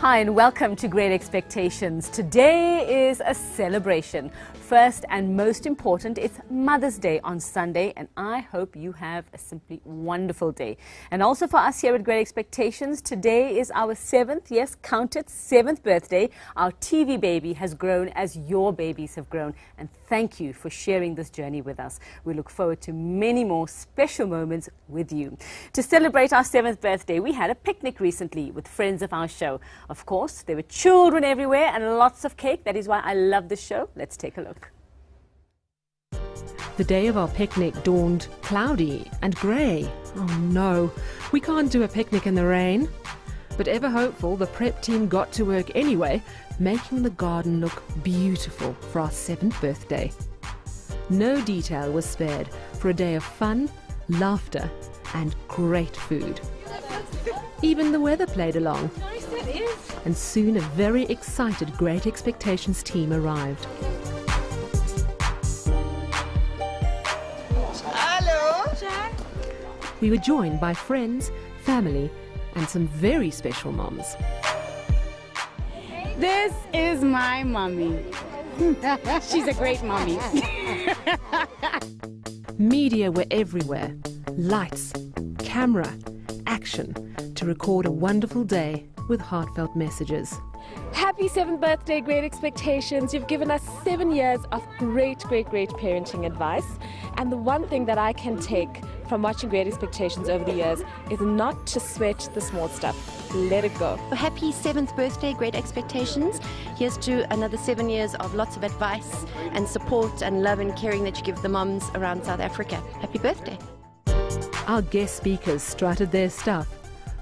Hi and welcome to Great Expectations. Today is a celebration. First and most important, it's Mother's Day on Sunday, and I hope you have a simply wonderful day. And also for us here at Great Expectations, today is our 7th, yes, count it, 7th birthday. Our TV baby has grown as your babies have grown, and thank you for sharing this journey with us. We look forward to many more special moments with you. To celebrate our 7th birthday, we had a picnic recently with friends of our show. Of course, there were children everywhere and lots of cake. That is why I love this show. Let's take a look. The day of our picnic dawned cloudy and grey. Oh no, we can't do a picnic in the rain. But ever hopeful, the prep team got to work anyway, making the garden look beautiful for our 7th birthday. No detail was spared for a day of fun, laughter and great food. Even the weather played along. And soon a very excited Great Expectations team arrived. We were joined by friends, family, and some very special moms. This is my mommy. She's a great mommy. Media were everywhere. Lights, camera, action to record a wonderful day with heartfelt messages. Happy 7th birthday, Great Expectations. You've given us 7 years of great parenting advice. And the one thing that I can take from watching Great Expectations over the years is not to sweat the small stuff. Let it go. Happy 7th birthday, Great Expectations. Here's to another 7 years of lots of advice and support and love and caring that you give the moms around South Africa. Happy birthday. Our guest speakers strutted their stuff,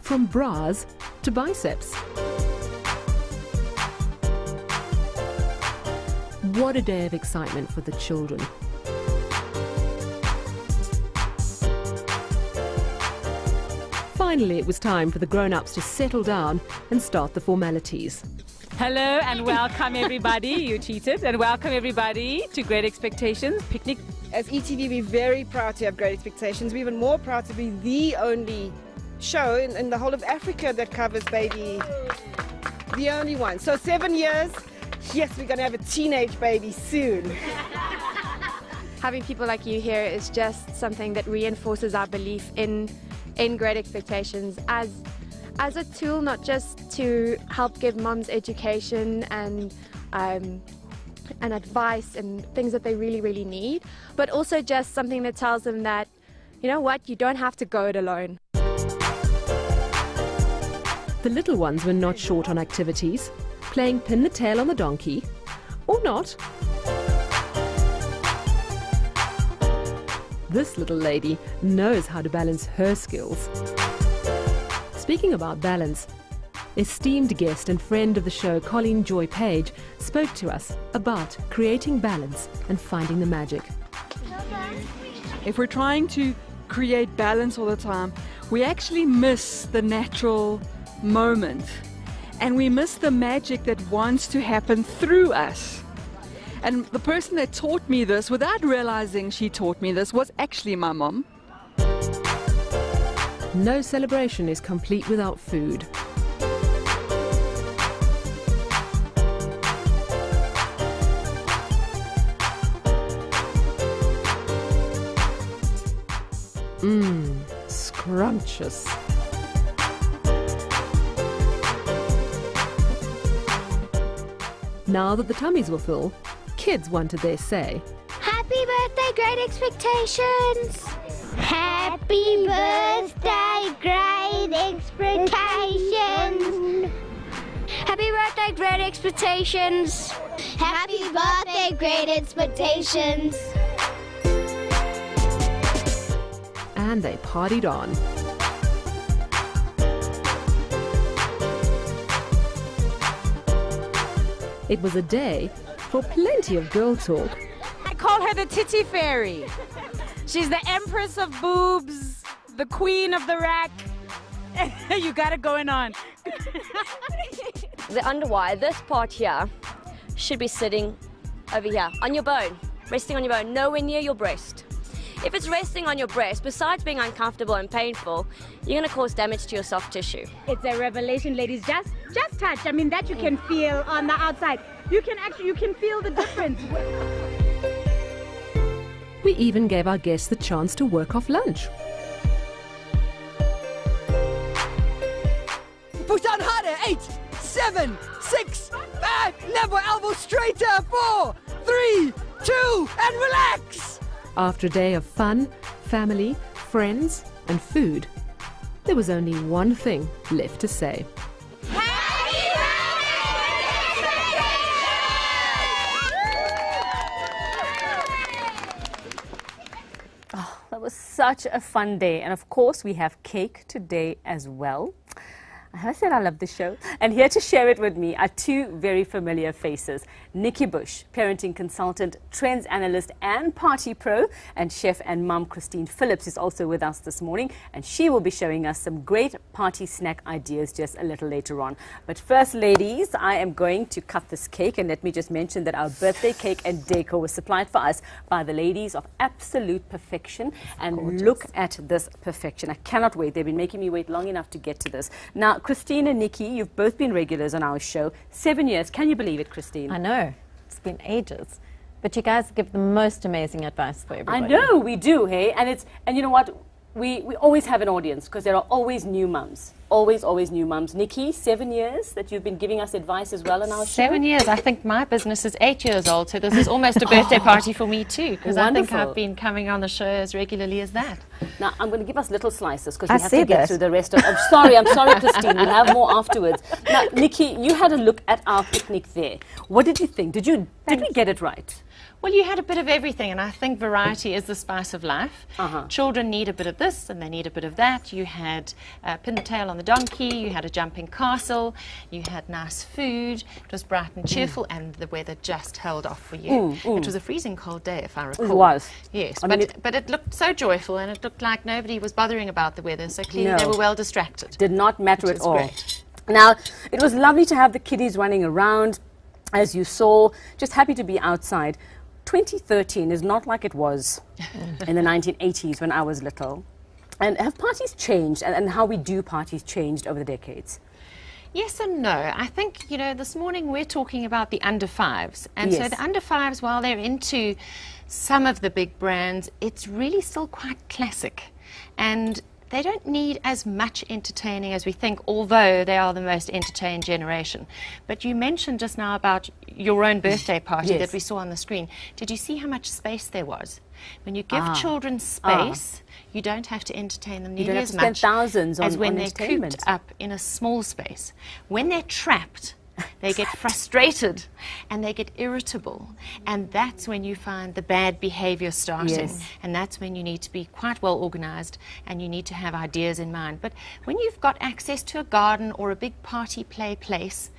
from bras to biceps. What a day of excitement for the children. Finally, it was time for the grown-ups to settle down and start the formalities. Hello and welcome everybody. You cheated. And welcome everybody to Great Expectations Picnic. As ETV, we're very proud to have Great Expectations. We're even more proud to be the only show in the whole of Africa that covers baby. The only one. So 7 years. Yes, we're going to have a teenage baby soon. Having people like you here is just something that reinforces our belief in Great Expectations as a tool, not just to help give moms education and advice and things that they really need, but also just something that tells them that, you know what, you don't have to go it alone. The little ones were not short on activities, playing pin the tail on the donkey, or not. This little lady knows how to balance her skills. Speaking about balance, esteemed guest and friend of the show, Colleen Joy Page, spoke to us about creating balance and finding the magic. If we're trying to create balance all the time, we actually miss the natural moment. And we miss the magic that wants to happen through us. And the person that taught me this, without realizing she taught me this, was actually my mom. No celebration is complete without food. Scrumptious. Now that the tummies were full, kids wanted their say. Happy birthday, Great Expectations! Happy birthday, Great Expectations! Happy birthday, Great Expectations! Happy birthday, Great Expectations! And they partied on. It was a day for plenty of girl talk. I call her the Titty Fairy. She's the Empress of boobs, the Queen of the rack. You got it going on. The underwire, this part here, should be sitting over here, on your bone, resting on your bone, nowhere near your breast. If it's resting on your breast, besides being uncomfortable and painful, you're going to cause damage to your soft tissue. It's a revelation, ladies. Just touch. I mean, that you can feel on the outside. You can feel the difference. We even gave our guests the chance to work off lunch. Push down harder. 8, 7, 6, 5. Level elbow straighter. 4, 3, 2, and relax. After a day of fun, family, friends, and food, there was only one thing left to say. That was such a fun day, and of course we have cake today as well. I said I love the show, and here to share it with me are two very familiar faces. Nikki Bush, parenting consultant, trends analyst and party pro, and chef and mum Christine Phillips is also with us this morning, and she will be showing us some great party snack ideas just a little later on. But first, ladies, I am going to cut this cake, and let me just mention that our birthday cake and decor was supplied for us by the ladies of Absolute Perfection, and gorgeous. Look at this perfection. I cannot wait. They've been making me wait long enough to get to this. Now, Christine and Nikki, you've both been regulars on our show. 7 years. Can you believe it, Christine? I know. It's been ages. But you guys give the most amazing advice for everybody. I know, we do, hey? And you know what? We always have an audience because there are always new mums. Always new mums. Nikki, 7 years that you've been giving us advice as well on our show? 7 years. I think my business is 8 years old, so this is almost a birthday party for me too, because I think I've been coming on the show as regularly as that. Now, I'm going to give us little slices because we have to get through the rest of... I'm sorry, Christine. We'll have more afterwards. Now, Nikki, you had a look at our picnic there. What did you think? Did we get it right? Well, you had a bit of everything, and I think variety is the spice of life. Children need a bit of this, and they need a bit of that. You had Pintail on the donkey, you had a jumping castle, you had nice food, it was bright and cheerful, and the weather just held off for you. It was a freezing cold day, if I recall. It was. Yes, but it looked so joyful, and it looked like nobody was bothering about the weather, so clearly they were well distracted. Did not matter at all. Great. Now, it was lovely to have the kiddies running around, as you saw, just happy to be outside. 2013 is not like it was in the 1980s when I was little. And have parties changed, and how we do parties changed over the decades? Yes and no. I think, this morning we're talking about the under fives. And so the under fives, while they're into some of the big brands, it's really still quite classic. And they don't need as much entertaining as we think, although they are the most entertained generation. But you mentioned just now about your own birthday party that we saw on the screen. Did you see how much space there was? When you give children space, you don't have to entertain them nearly as much as when they're cooped up in a small space. When they're trapped, they get frustrated and they get irritable, and that's when you find the bad behavior starting. And that's when you need to be quite well organized and you need to have ideas in mind. But when you've got access to a garden or a big party play place,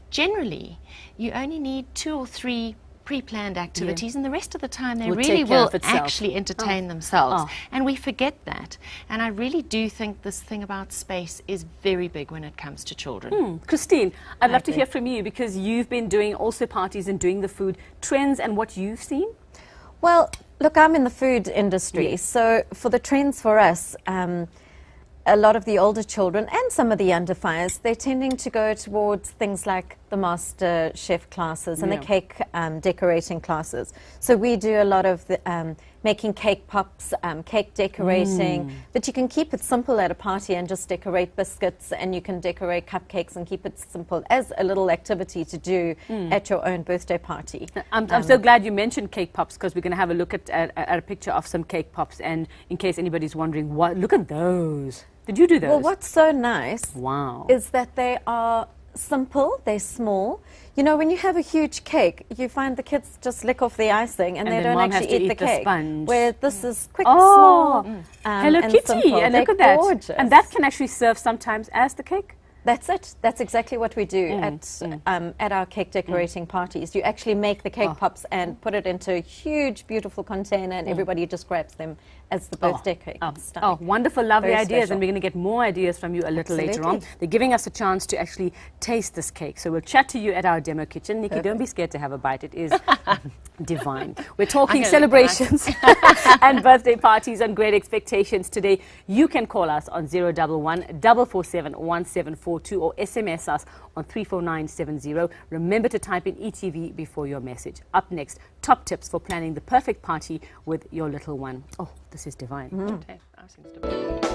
generally you only need 2 or 3 pre-planned activities, and the rest of the time they really will actually entertain themselves. And we forget that. And I really do think this thing about space is very big when it comes to children. Christine, I'd love to hear from you, because you've been doing also parties and doing the food trends and what you've seen. Well, look, I'm in the food industry, so for the trends for us, a lot of the older children and some of the under fives, they're tending to go towards things like the master chef classes and the cake decorating classes. So we do a lot of the, making cake pops, cake decorating, but you can keep it simple at a party and just decorate biscuits, and you can decorate cupcakes and keep it simple as a little activity to do at your own birthday party. I'm so glad you mentioned cake pops, because we're going to have a look at a picture of some cake pops, and in case anybody's wondering, look at those. Did you do those? Well, what's so nice is that they are simple, they're small. You know, when you have a huge cake, you find the kids just lick off the icing and they don't actually eat the cake. Where this is quick, small, Hello and Kitty, simple. and look at that. Gorgeous. And that can actually serve sometimes as the cake? That's it. That's exactly what we do at our cake decorating parties. You actually make the cake pops and put it into a huge, beautiful container, and everybody just grabs them as the birthday cake. Oh, wonderful, lovely Very ideas. special. And we're going to get more ideas from you a little later on. Absolutely. They're giving us a chance to actually taste this cake. So we'll chat to you at our demo kitchen. Nikki, don't be scared to have a bite. It is divine. We're talking celebrations and birthday parties on Great Expectations today. You can call us on 011 447 1742 or SMS us on 34970. Remember to type in ETV before your message. Up next, top tips for planning the perfect party with your little one. Oh, this is divine. Okay, I sense the